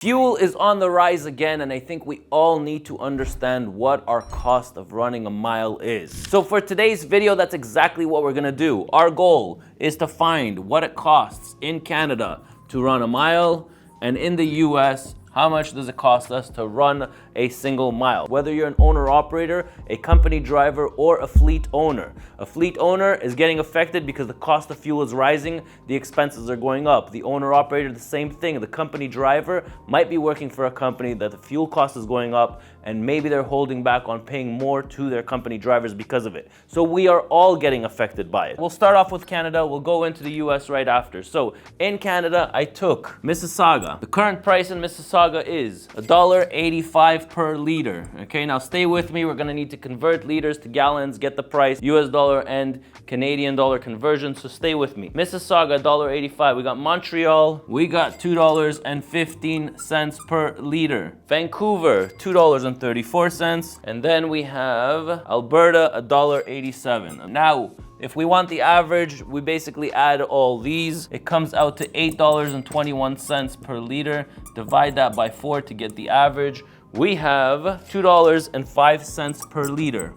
Fuel is on the rise again, and I think we all need to understand what our cost of running a mile is. So for today's video, that's exactly what we're gonna do. Our goal is to find what it costs in Canada to run a mile, and in the US, how much does it cost us to run a single mile? Whether you're an owner-operator, a company driver, or a fleet owner. A fleet owner is getting affected because the cost of fuel is rising, the expenses are going up. The owner-operator, the same thing. The company driver might be working for a company that the fuel cost is going up, and maybe they're holding back on paying more to their company drivers because of it. So we are all getting affected by it. We'll start off with Canada, we'll go into the US right after. So in Canada, I took Mississauga. The current price in Mississauga is $1.85 per liter. Okay, now stay with me. We're gonna need to convert liters to gallons, get the price, US dollar and Canadian dollar conversion, so stay with me. Mississauga, $1.85. We got Montreal, we got $2.15 per liter. Vancouver, $2.34. And then we have Alberta, $1.87. Now, if we want the average, we basically add all these. It comes out to $8.21 per liter. Divide that by 4 to get the average. We have $2.05 per liter.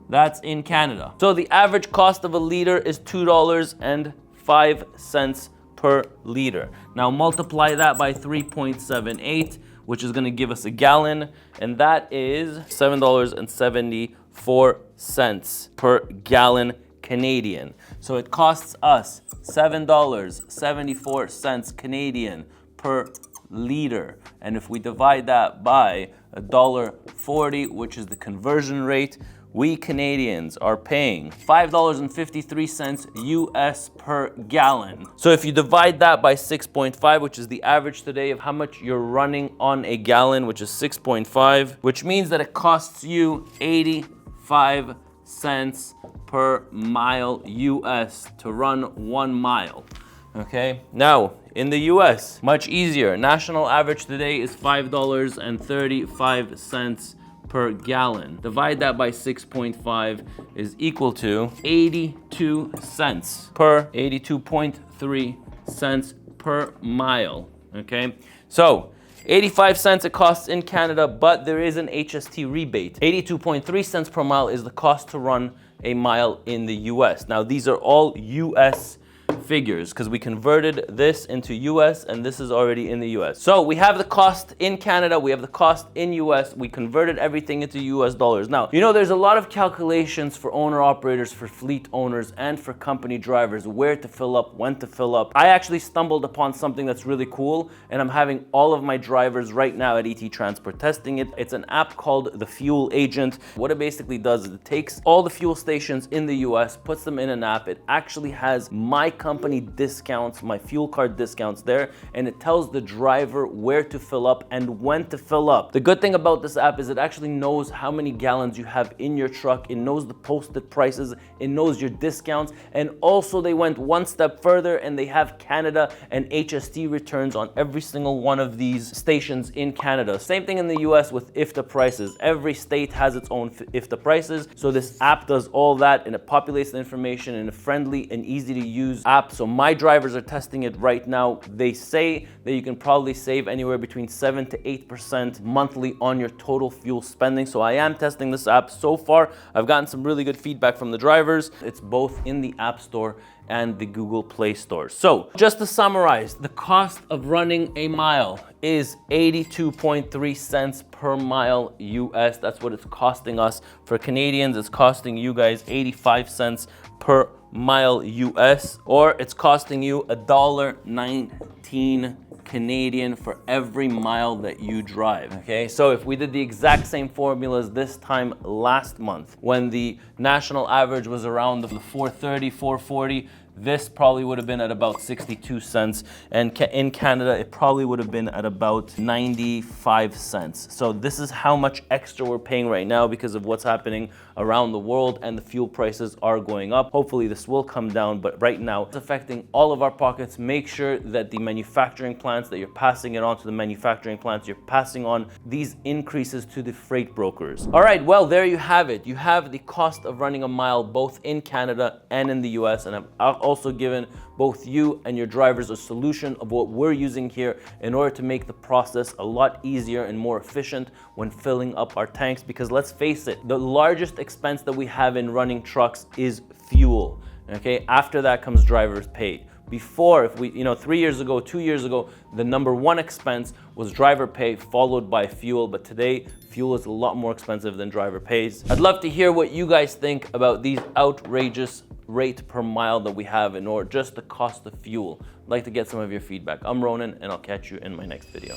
That's in Canada. So the average cost of a liter is $2.05 per liter. Now multiply that by 3.78, which is gonna give us a gallon, and that is $7.74 per gallon Canadian. So it costs us $7.74 Canadian per liter. And if we divide that by $1.40, which is the conversion rate, we Canadians are paying $5.53 US per gallon. So if you divide that by 6.5, which is the average today of how much you're running on a gallon, which is 6.5, which means that it costs you 85 cents per mile US to run 1 mile. Okay, now in the US, much easier. National average today is $5.35 per gallon. Divide that by 6.5 is equal to 82 cents per 82.3 cents per mile. Okay, so 85 cents it costs in Canada, but there is an HST rebate. 82.3 cents per mile is the cost to run a mile in the US. Now these are all US figures because we converted this into US and this is already in the US. So we have the cost in Canada, we have the cost in US, we converted everything into US dollars. Now, you know, there's a lot of calculations for owner operators, for fleet owners, and for company drivers, where to fill up, when to fill up. I actually stumbled upon something that's really cool, and I'm having all of my drivers right now at ET Transport testing it. It's an app called the Fuel Agent. What it basically does is it takes all the fuel stations in the US, puts them in an app. It actually has my company discounts, my fuel card discounts there, and it tells the driver where to fill up and when to fill up. The good thing about this app is it actually knows how many gallons you have in your truck, it knows the posted prices, it knows your discounts, and also they went one step further and they have Canada and HST returns on every single one of these stations in Canada. Same thing in the US with IFTA prices. Every state has its own IFTA prices, so this app does all that and it populates the information in a friendly and easy to use app. So my drivers are testing it right now. They say that you can probably save anywhere between 7 to 8% monthly on your total fuel spending. So I am testing this app. So far, I've gotten some really good feedback from the drivers. It's both in the App Store and the Google Play Store. So just to summarize, the cost of running a mile is 82.3 cents per mile US. That's what it's costing us. For Canadians, it's costing you guys 85 cents per mile US, or it's costing you $1.19 Canadian for every mile that you drive. Okay, so if we did the exact same formulas this time last month, when the national average was around the 430, 440, this probably would have been at about 62 cents. And in Canada, it probably would have been at about 95 cents. So this is how much extra we're paying right now because of what's happening around the world and the fuel prices are going up. Hopefully this will come down, but right now it's affecting all of our pockets. Make sure that the manufacturing plants, that you're passing it on to the manufacturing plants, you're passing on these increases to the freight brokers. All right, well, there you have it. You have the cost of running a mile both in Canada and in the US. And I've also given both you and your drivers a solution of what we're using here in order to make the process a lot easier and more efficient when filling up our tanks. Because let's face it, the largest expense that we have in running trucks is fuel. Okay, after that comes driver's pay. Before, if we, 3 years ago, 2 years ago, the number one expense was driver pay, followed by fuel. But today, fuel is a lot more expensive than driver pays. I'd love to hear what you guys think about these outrageous rate per mile that we have in order just the cost of fuel. I'd like to get some of your feedback. I'm Ronan, and I'll catch you in my next video.